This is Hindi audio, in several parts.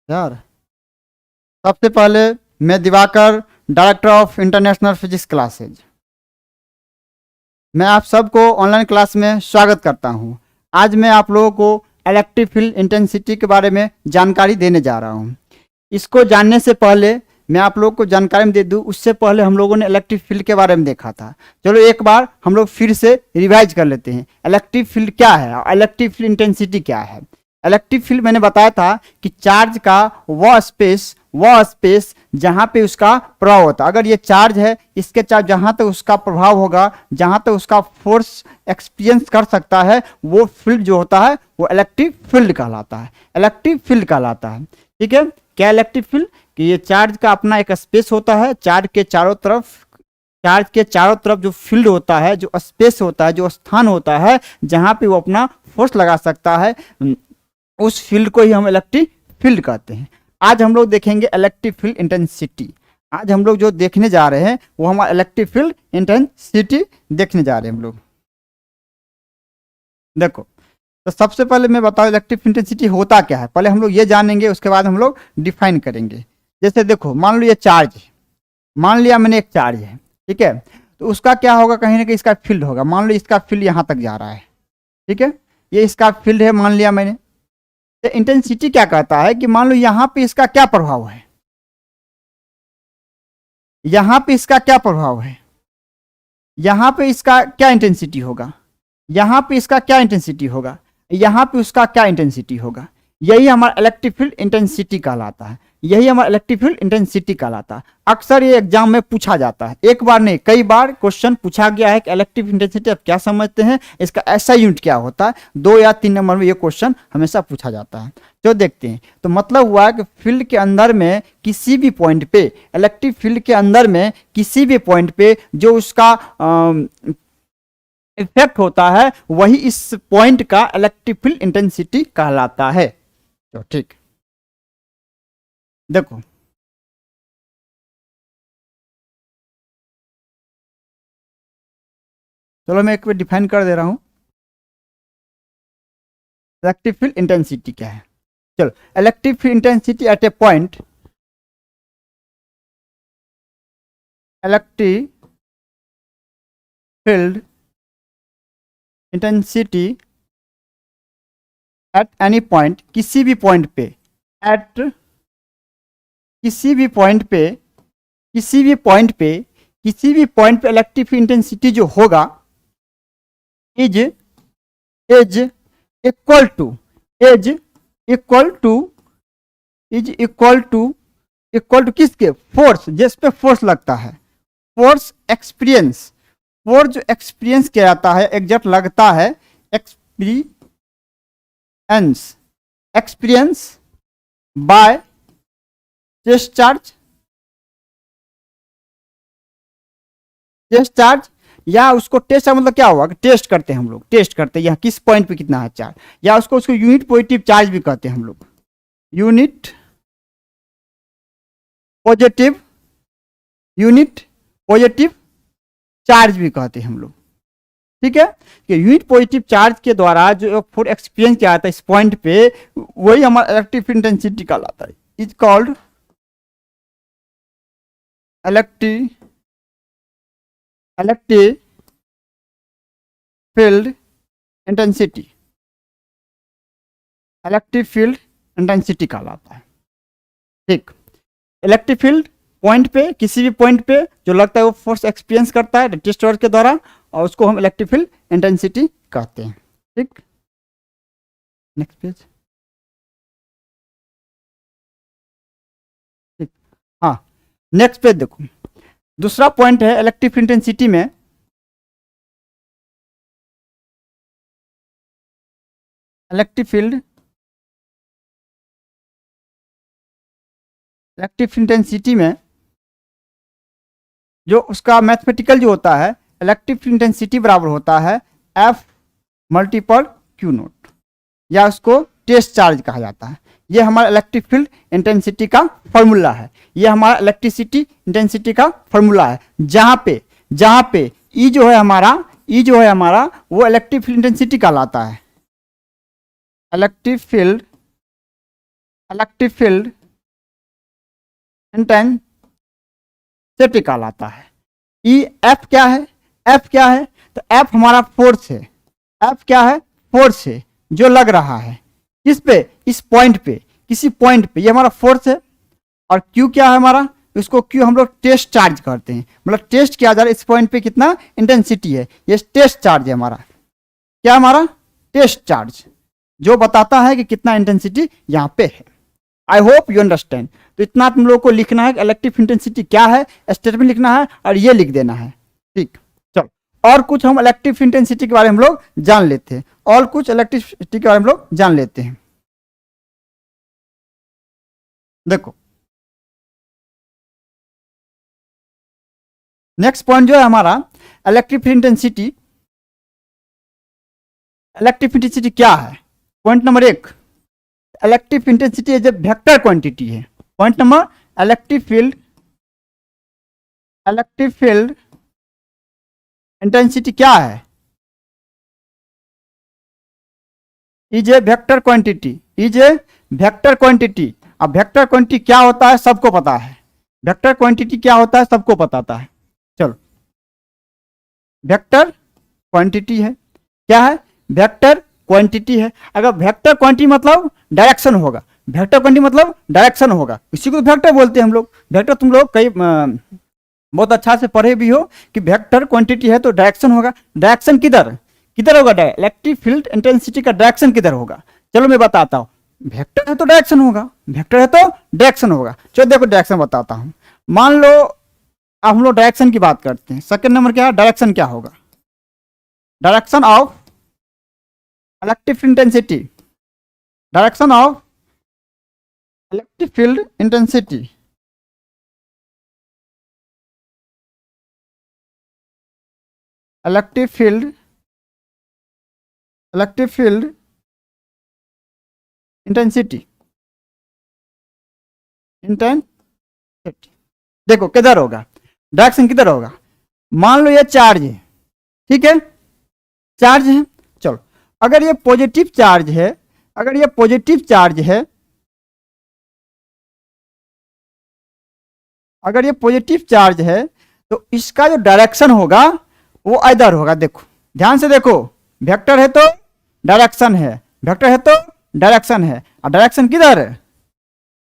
यार, सबसे पहले मैं Diwakar, director of international physics classes, मैं आप सबको ऑनलाइन क्लास में स्वागत करता हूं। आज मैं आप लोगों को इलेक्ट्रिक फील्ड इंटेंसिटी के बारे में जानकारी देने जा रहा हूं। इसको जानने से पहले मैं आप लोगों को जानकारी दे दूं, उससे पहले हम लोगों ने इलेक्ट्रिक फील्ड के बारे में देखा था। चलो एक बार हम लोग फिर से रिवाइज कर लेते हैं। इलेक्ट्रिक फील्ड क्या है और इलेक्ट्रिक फील्ड इंटेंसिटी क्या है। इलेक्ट्रिक फील्ड मैंने बताया था कि चार्ज का वह स्पेस जहां पे उसका प्रभाव होता है। अगर ये चार्ज है, इसके चार्ज जहां तक उसका प्रभाव होगा, जहां तक उसका फोर्स एक्सपीरियंस कर सकता है, वो फील्ड जो होता है वो इलेक्ट्रिक फील्ड कहलाता है। इलेक्ट्रिक फील्ड कहलाता है। ठीक है, क्या इलेक्ट्रिक फील्ड कि ये चार्ज का अपना एक स्पेस होता है। चार्ज के चारों तरफ जो फील्ड होता है, जो स्पेस होता है, जो स्थान होता है जहां पे वो अपना फोर्स लगा सकता है, उस फील्ड को ही हम इलेक्ट्रिक फील्ड कहते हैं। आज हम लोग देखेंगे इलेक्ट्रिक फील्ड इंटेंसिटी। आज हम लोग जो देखने जा रहे हैं वो हमारा इलेक्ट्रिक फील्ड इंटेंसिटी देखने जा रहे हैं हम लोग। देखो, तो सबसे पहले मैं बताऊं इलेक्ट्रिक फील्ड इंटेंसिटी होता क्या है। पहले हम लोग ये जानेंगे, उसके बाद हम लोग डिफाइन करेंगे। जैसे देखो, मान लो ये चार्ज है, मान लिया मैंने एक चार्ज है, ठीक है, तो उसका क्या होगा, कहीं ना कहीं इसका फील्ड होगा। मान लो इसका फील्ड यहाँ तक जा रहा है, ठीक है, ये इसका फील्ड है मान लिया मैंने। तो इंटेंसिटी क्या कहता है कि मान लो यहाँ पे इसका क्या प्रभाव है, यहाँ पे इसका क्या प्रभाव है, यहाँ पे इसका क्या इंटेंसिटी होगा, यहाँ पे इसका क्या इंटेंसिटी होगा, यहाँ पे उसका क्या इंटेंसिटी होगा। यही हमारा इलेक्ट्रिक फील्ड इंटेंसिटी कहलाता है। यही हमारा इलेक्ट्रिक फील्ड इंटेंसिटी कहलाता है। अक्सर ये एग्जाम में पूछा जाता है, एक बार नहीं कई बार क्वेश्चन पूछा गया है कि इलेक्ट्रिक इंटेंसिटी आप क्या समझते हैं, इसका ऐसा यूनिट क्या होता है। 2 या 3 नंबर में ये क्वेश्चन हमेशा पूछा जाता है। जो देखते हैं, तो मतलब हुआ कि फील्ड के अंदर में किसी भी पॉइंट पे, इलेक्ट्रिक फील्ड के अंदर में किसी भी पॉइंट पे जो उसका इफेक्ट होता है, वही इस पॉइंट का इलेक्ट्रिक फील्ड इंटेंसिटी कहलाता है। तो ठीक, देखो चलो मैं एक बार डिफाइन कर दे रहा हूं इलेक्ट्रिक फील्ड इंटेंसिटी क्या है। चलो, electric field intensity at A point, electric field intensity at any point, किसी भी पॉइंट पे, एट किसी भी पॉइंट पे, किसी भी पॉइंट पे, किसी भी पॉइंट पे इलेक्ट्रिक फील्ड इंटेंसिटी जो होगा is is equal to is equal to is equal to किसके, फोर्स, जिस पे फोर्स लगता है, फोर्स एक्सपीरियंस, फोर्स जो एक्सपीरियंस किया जाता है, एग्जैक्ट लगता है, एक्सपीरियंस बाय टेस्ट चार्ज, या उसको टेस्ट का मतलब क्या होगा, टेस्ट करते हैं हम लोग, टेस्ट करते हैं यहाँ किस पॉइंट पे कितना है चार्ज, या उसको यूनिट पॉजिटिव चार्ज भी कहते हैं हम लोग, यूनिट पॉजिटिव चार्ज भी कहते हैं हम लोग। ठीक है, कि यूनिट पॉजिटिव चार्ज के द्वारा जो फोर्स एक्सपीरियंस किया जाता है इस पॉइंट पे, वही हमारा इलेक्ट्रिक फील्ड इंटेंसिटी कहलाता है। Is called electric field intensity, electric field intensity कहलाता है। ठीक, इलेक्ट्रिक फील्ड पॉइंट पे, किसी भी पॉइंट पे जो लगता है वो फोर्स एक्सपीरियंस करता है रेजिस्टर के द्वारा, और उसको हम इलेक्ट्रिक फील्ड इंटेंसिटी कहते हैं। ठीक, नेक्स्ट पेज। ठीक, हाँ, नेक्स्ट पेज देखो, दूसरा पॉइंट है इलेक्ट्रिक फील्ड इंटेंसिटी में, इलेक्ट्रिक फील्ड इंटेंसिटी में जो उसका मैथमेटिकल जो होता है, इलेक्ट्रिक फील्ड इंटेंसिटी बराबर होता है F मल्टीपल Q नोट, या उसको टेस्ट चार्ज कहा जाता है। ये हमारा इलेक्ट्रिक फील्ड इंटेंसिटी का फॉर्मूला है। ये हमारा इलेक्ट्रिसिटी इंटेंसिटी का फॉर्मूला है, जहाँ पे E जो है हमारा वो इलेक्ट्रिक फील्ड इंटेंसिटी कहलाता है। Electric field electric field intensity कहलाता है। ई एफ क्या है, एफ क्या है, तो एफ हमारा फोर्स है, एफ क्या है, फोर्स है जो लग रहा है किस पे, इस पॉइंट पे, किसी पॉइंट पे, ये हमारा फोर्स है। और क्यू क्या है हमारा, इसको क्यू हम लोग टेस्ट चार्ज करते हैं, मतलब टेस्ट किया जा रहा है इस पॉइंट पे कितना इंटेंसिटी है, ये टेस्ट चार्ज है हमारा, क्या हमारा टेस्ट चार्ज जो बताता है कि कितना इंटेंसिटी यहाँ पे है। I hope you understand. तो इतना तुम लोग को लिखना है कि इलेक्ट्रिक इंटेंसिटी क्या है, स्टेटमेंट लिखना है और ये लिख देना है, ठीक। चलो और कुछ हम इलेक्ट्रिक इंटेंसिटी के बारे में हम लोग जान लेते हैं, और कुछ इलेक्ट्रिसिटी के बारे में हम लोग जान लेते हैं। देखो नेक्स्ट पॉइंट जो है हमारा इलेक्ट्रिक इंटेंसिटी। इलेक्ट्रिक इंटेंसिटी क्या है, point number 1, electric intensity as a vector quantity है। Point number, electric field intensity क्या है, is a vector quantity, is a vector quantity. अब वेक्टर क्वांटिटी क्या होता है सबको पता है, वेक्टर क्वांटिटी क्या होता है सबको पता है। चलो वेक्टर क्वांटिटी है, क्या है, वेक्टर क्वांटिटी है। अगर वेक्टर क्वांटिटी मतलब डायरेक्शन होगा, वेक्टर क्वांटिटी मतलब डायरेक्शन होगा, इसी को वेक्टर बोलते हैं हम लोग। वेक्टर तुम लोग कई बहुत अच्छा से पढ़े भी हो कि वेक्टर क्वांटिटी है तो डायरेक्शन होगा। डायरेक्शन किधर किधर होगा, इलेक्ट्रिक फील्ड इंटेंसिटी का डायरेक्शन किधर होगा, चलो मैं बताता हूँ। वेक्टर है तो डायरेक्शन होगा, वेक्टर है तो डायरेक्शन होगा। चलो देखो डायरेक्शन बताता हूँ। मान लो अब हम लोग डायरेक्शन की बात करते हैं, सेकंड नंबर क्या है, डायरेक्शन क्या होगा, direction of electric intensity, direction of electric field intensity, electric field intensity, intensity देखो किधर होगा, डायरेक्शन किधर होगा। मान लो ये चार्ज है, ठीक है, चार्ज है। चलो अगर ये पॉजिटिव चार्ज है, अगर ये पॉजिटिव चार्ज है, अगर ये पॉजिटिव चार्ज है तो इसका जो डायरेक्शन होगा वो इधर होगा। देखो ध्यान से देखो, वेक्टर है तो डायरेक्शन है, वेक्टर है तो डायरेक्शन है, और डायरेक्शन किधर है,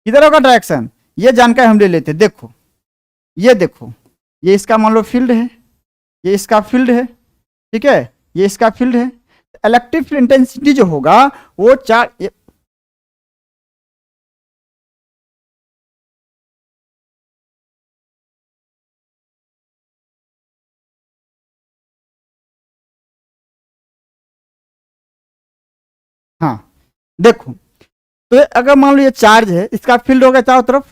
किधर होगा डायरेक्शन, ये जानकारी हम ले लेते। देखो ये देखो, ये इसका मान लो फील्ड है, ये इसका फील्ड है, ठीक है, ये इसका फील्ड है। इलेक्ट्रिक फील्ड इंटेंसिटी जो होगा वो हाँ देखो, तो अगर मान लो ये चार्ज है, इसका फील्ड होगा चारों तरफ,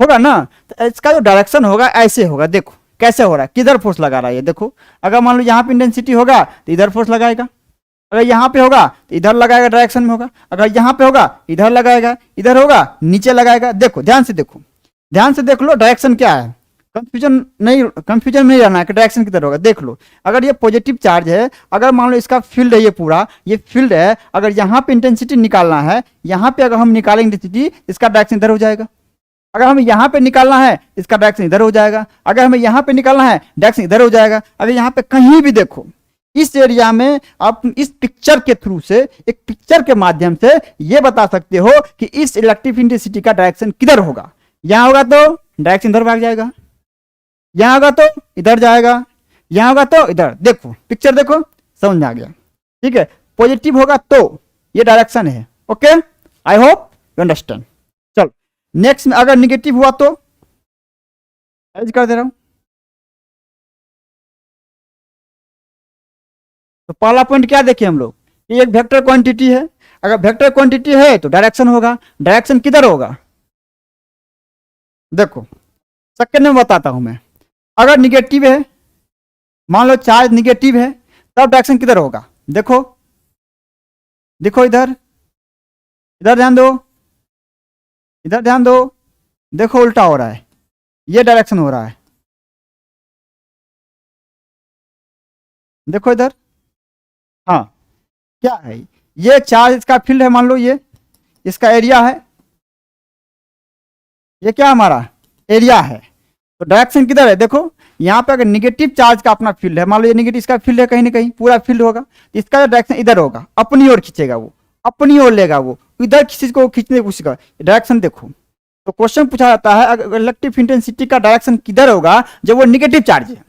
होगा ना, तो इसका जो डायरेक्शन होगा ऐसे होगा। देखो कैसे हो रहा है, किधर फोर्स लगा रहा है ये देखो। अगर मान लो यहाँ पे इंटेंसिटी होगा तो इधर फोर्स लगाएगा, अगर यहाँ पे होगा तो इधर लगाएगा, डायरेक्शन में होगा। अगर यहाँ पे होगा इधर लगाएगा, इधर होगा नीचे लगाएगा। देखो ध्यान से देखो, ध्यान से देख लो डायरेक्शन क्या है, कंफ्यूजन नहीं रहना है कि डायरेक्शन किधर होगा। देख लो अगर ये पॉजिटिव चार्ज है, अगर मान लो इसका फील्ड है, ये पूरा ये फील्ड है, अगर यहाँ पे इंटेंसिटी निकालना है, यहाँ पे अगर हम निकालेंगे इंटेंसिटी, इसका डायरेक्शन इधर हो जाएगा। अगर हमें यहाँ पे निकालना है, इसका डायरेक्शन इधर हो जाएगा। अगर हमें यहाँ पे निकालना है, डायरेक्शन इधर हो जाएगा। अगर यहाँ पे कहीं भी देखो इस एरिया में, आप इस पिक्चर के थ्रू से, एक पिक्चर के माध्यम से ये बता सकते हो कि इस इलेक्ट्रिक इंटेंसिटी का डायरेक्शन किधर होगा। यहाँ होगा तो डायरेक्शन इधर भाग जाएगा, यहाँ होगा तो इधर जाएगा, यहाँ होगा तो इधर। देखो पिक्चर देखो, समझ में आ गया, ठीक है। पॉजिटिव होगा तो ये डायरेक्शन है, okay, I hope you understand. चलो नेक्स्ट में अगर निगेटिव हुआ तो एज कर दे रहा हूं। तो पहला पॉइंट क्या देखे हम लोग, ये एक वेक्टर क्वांटिटी है। अगर वेक्टर क्वांटिटी है तो डायरेक्शन होगा, डायरेक्शन किधर होगा। देखो सेकंड में बताता हूं मैं, अगर निगेटिव है, मान लो चार्ज निगेटिव है, तब डायरेक्शन किधर होगा। देखो देखो इधर, इधर ध्यान दो, इधर ध्यान दो, देखो उल्टा हो रहा है, ये डायरेक्शन हो रहा है। देखो इधर, हाँ क्या है, ये चार्ज इसका फील्ड है, मान लो ये इसका एरिया है, ये क्या हमारा एरिया है। तो डायरेक्शन किधर है, देखो यहाँ पे अगर निगेटिव चार्ज का अपना फील्ड है, मान लो ये निगेटिव इसका फील्ड है, कहीं ना कहीं पूरा फील्ड होगा, तो इसका डायरेक्शन इधर होगा, अपनी ओर खींचेगा वो, अपनी ओर लेगा वो, इधर किसी को खींचने की कोशिश कर, डायरेक्शन देखो। तो क्वेश्चन पूछा जाता है अगर इलेक्ट्रिक इंटेंसिटी का डायरेक्शन किधर होगा, जब वो निगेटिव चार्ज है,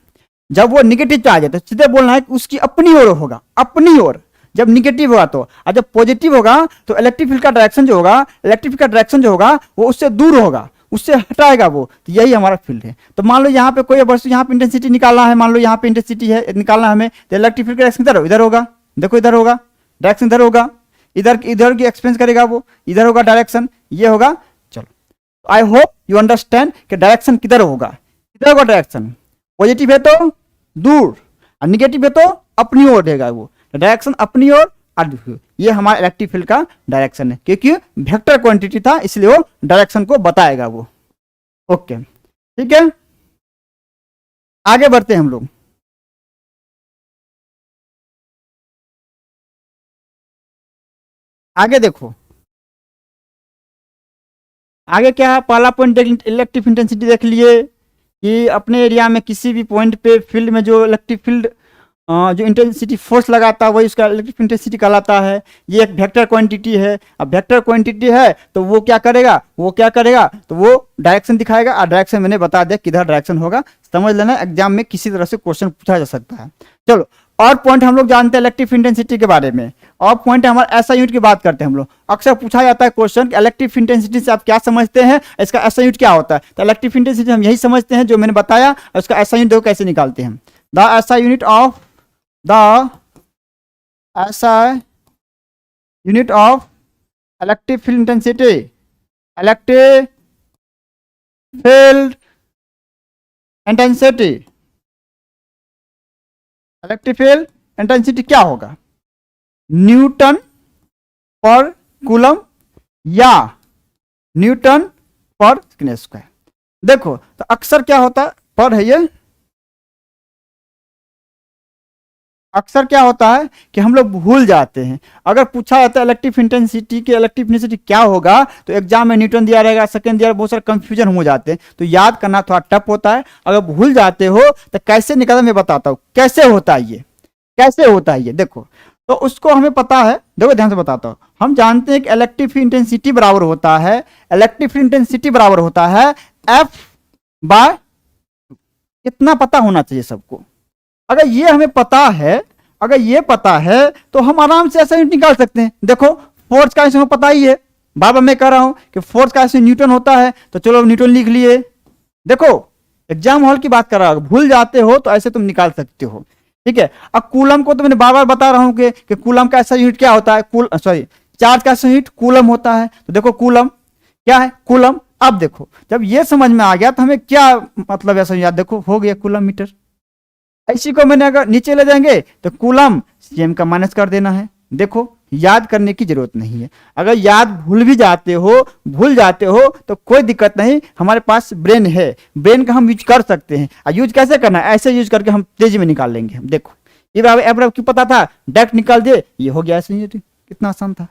जब वो निगेटिव चार्ज है तो सीधे बोलना है कि उसकी अपनी ओर होगा, अपनी ओर जब निगेटिव होगा तो, और जब पॉजिटिव होगा तो इलेक्ट्रिक फील्ड का डायरेक्शन जो होगा, इलेक्ट्रिक फील्ड का डायरेक्शन जो होगा वो उससे दूर होगा, उससे हटाएगा वो, तो यही हमारा फील्ड है। तो मान लो यहाँ पे कोई वस्तु, यहाँ पे इंटेंसिटी निकालना है, मान लो यहाँ पे इंटेंसिटी है निकालना है हमें, तो इलेक्ट्रिक फील्ड का डायरेक्शन इधर होगा, देखो इधर होगा, डायरेक्शन इधर होगा, इधर इधर की एक्सपेंस करेगा वो, इधर होगा डायरेक्शन, ये होगा। चलो आई होप यू अंडरस्टैंड कि डायरेक्शन किधर होगा, किधर होगा डायरेक्शन, पॉजिटिव है तो दूर और निगेटिव है तो अपनी ओर देगा वो, डायरेक्शन अपनी ओर। ये हमारा इलेक्ट्रिक फील्ड का डायरेक्शन है, क्योंकि वेक्टर क्वांटिटी था इसलिए वो डायरेक्शन को बताएगा वो। ओके ठीक है, आगे बढ़ते हैं हम लोग। आगे देखो, आगे क्या है, पहला पॉइंट इलेक्ट्रिक इंटेंसिटी देख लिए कि अपने एरिया में किसी भी पॉइंट पे फील्ड में जो इलेक्ट्रिक फील्ड जो इंटेंसिटी फोर्स लगाता है वही उसका इलेक्ट्रिक इंटेंसिटी कहलाता है। ये एक वेक्टर क्वांटिटी है, अब वेक्टर क्वांटिटी है तो वो क्या करेगा, वो क्या करेगा, तो वो डायरेक्शन दिखाएगा, और डायरेक्शन मैंने बता दिया किधर डायरेक्शन होगा, समझ लेना, एग्जाम में किसी तरह से क्वेश्चन पूछा जा सकता है। चलो और पॉइंट हम लोग जानते हैं इलेक्ट्रिक इंटेंसिटी के बारे में, और पॉइंट है हमारा एसआई यूनिट की बात करते हैं हम लोग। अक्सर पूछा जाता है क्वेश्चन इलेक्ट्रिक इंटेंसिटी से आप क्या समझते हैं, इसका एसआई यूनिट क्या होता है, तो इलेक्ट्रिक इंटेंसिटी हम यही समझते हैं जो मैंने बताया, और उसका एसआई यूनिट देखो कैसे निकालते हैं। The SI unit of the SI unit of electric field intensity, electric field intensity, electric field intensity क्या होगा, न्यूटन पर कूलम या न्यूटन पर सेकेंड स्क्वायर। देखो तो अक्सर क्या होता है, पर है ये, अक्सर क्या होता है कि हम लोग भूल जाते हैं, अगर पूछा जाता है इलेक्ट्रिक इंटेंसिटी की इलेक्ट्रिक इंटेंसिटी क्या होगा, तो एग्जाम में न्यूटन दिया रहेगा, सेकंड दिया, बहुत सारे कंफ्यूजन हो जाते हैं, तो याद करना थोड़ा टफ होता है। अगर भूल जाते हो तो कैसे निकालना मैं बताता हूँ, कैसे होता है ये, कैसे होता है ये देखो। तो उसको हमें पता है, देखो ध्यान से बताता हूँ, हम जानते हैं कि इलेक्ट्रिक इंटेंसिटी बराबर होता है, इलेक्ट्रिक इंटेंसिटी बराबर होता है एफ बाय, इतना पता होना चाहिए सबको। अगर ये हमें पता है, अगर ये पता है तो हम आराम से ऐसा यूनिट निकाल सकते हैं। देखो फोर्स का हमें पता ही है, बार बार मैं कह रहा हूं कि फोर्स का न्यूटन होता है, तो चलो न्यूटन लिख लिए। देखो एग्जाम हॉल की बात कर रहा हूं, भूल जाते हो तो ऐसे तुम निकाल सकते हो, ठीक है। अब कूलम को तो मैंने बार बार बता रहा हूं कि कूलम का ऐसा यूनिट क्या होता है, सॉरी चार्ज का यूनिट कूलम होता है। तो देखो कूलम क्या है, कूलम। अब देखो जब ये समझ में आ गया तो हमें क्या मतलब ऐसा याद, देखो हो गया कूलम मीटर। इसी को मैंने अगर नीचे ले जाएंगे तो कूलम सीएम का माइनस कर देना है। देखो याद करने की जरूरत नहीं है, अगर याद भूल भी जाते हो, भूल जाते हो तो कोई दिक्कत नहीं, हमारे पास ब्रेन है, ब्रेन का हम यूज कर सकते हैं। और यूज कैसे करना है, ऐसे यूज करके हम तेजी में निकाल लेंगे। देखो ये एवरेज क्यों पता था, डायरेक्ट निकाल दे, ये हो गया ऐसे, कितना आसान था,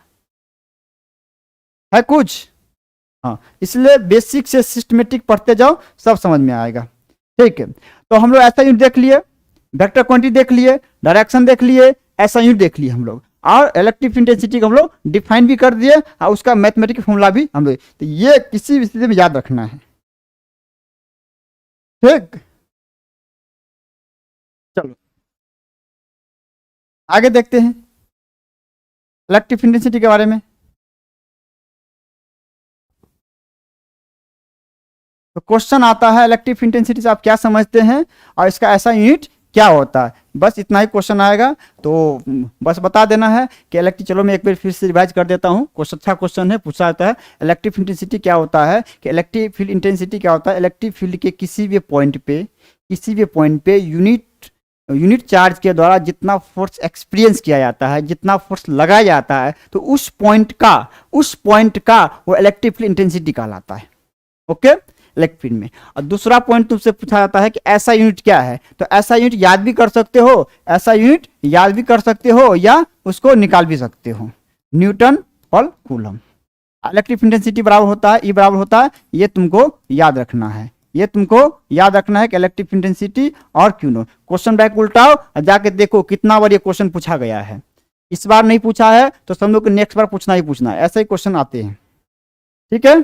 है कुछ। हाँ इसलिए बेसिक से सिस्टमेटिक पढ़ते जाओ, सब समझ में आएगा, ठीक है। तो हम लोग ऐसा यूनिट देख लिए, वेक्टर क्वांटिटी देख लिए, डायरेक्शन देख लिए, ऐसा यूनिट देख लिए हम लोग, और इलेक्ट्रिक इंटेंसिटी को हम लोग डिफाइन भी कर दिए, और उसका मैथमेटिकल फॉर्मूला भी हम लोग, तो ये किसी भी स्थिति में याद रखना है, ठीक। चलो आगे देखते हैं इलेक्ट्रिक इंटेंसिटी के बारे में। तो क्वेश्चन आता है इलेक्ट्रिक इंटेंसिटी से आप क्या समझते हैं और इसका ऐसा यूनिट क्या होता है, बस इतना ही क्वेश्चन आएगा। तो बस बता देना है कि इलेक्ट्रिक, चलो मैं एक बार फिर से रिवाइज कर देता हूँ, क्वेश्चन अच्छा क्वेश्चन है, पूछा जाता है इलेक्ट्रिक इंटेंसिटी क्या होता है, कि इलेक्ट्रिक फील्ड इंटेंसिटी क्या होता है, इलेक्ट्रिक फील्ड के किसी भी पॉइंट पे यूनिट चार्ज के द्वारा जितना फोर्स एक्सपीरियंस किया जाता है, जितना फोर्स लगाया जाता है, तो उस पॉइंट का वो इलेक्ट्रिक फील्ड इंटेंसिटी कहलाता है, ओके, इलेक्ट्रिक फील्ड में। और दूसरा पॉइंट तुमसे पूछा जाता है कि ऐसा यूनिट क्या है, तो ऐसा यूनिट याद भी कर सकते हो, ऐसा यूनिट याद भी कर सकते हो या उसको निकाल भी सकते हो, न्यूटन और कूलम। इलेक्ट्रिक इंटेंसिटी बराबर होता है, ई बराबर होता है, ये तुमको याद रखना है, ये तुमको याद रखना है कि इलेक्ट्रिक इंटेंसिटी और क्यू नॉट। क्वेश्चन बैक उल्टाओ और जाके देखो कितना बार ये क्वेश्चन पूछा गया है। इस बार नहीं पूछा है तो समझो कि नेक्स्ट बार पूछना ही पूछना है, ऐसे ही क्वेश्चन आते हैं। ठीक है।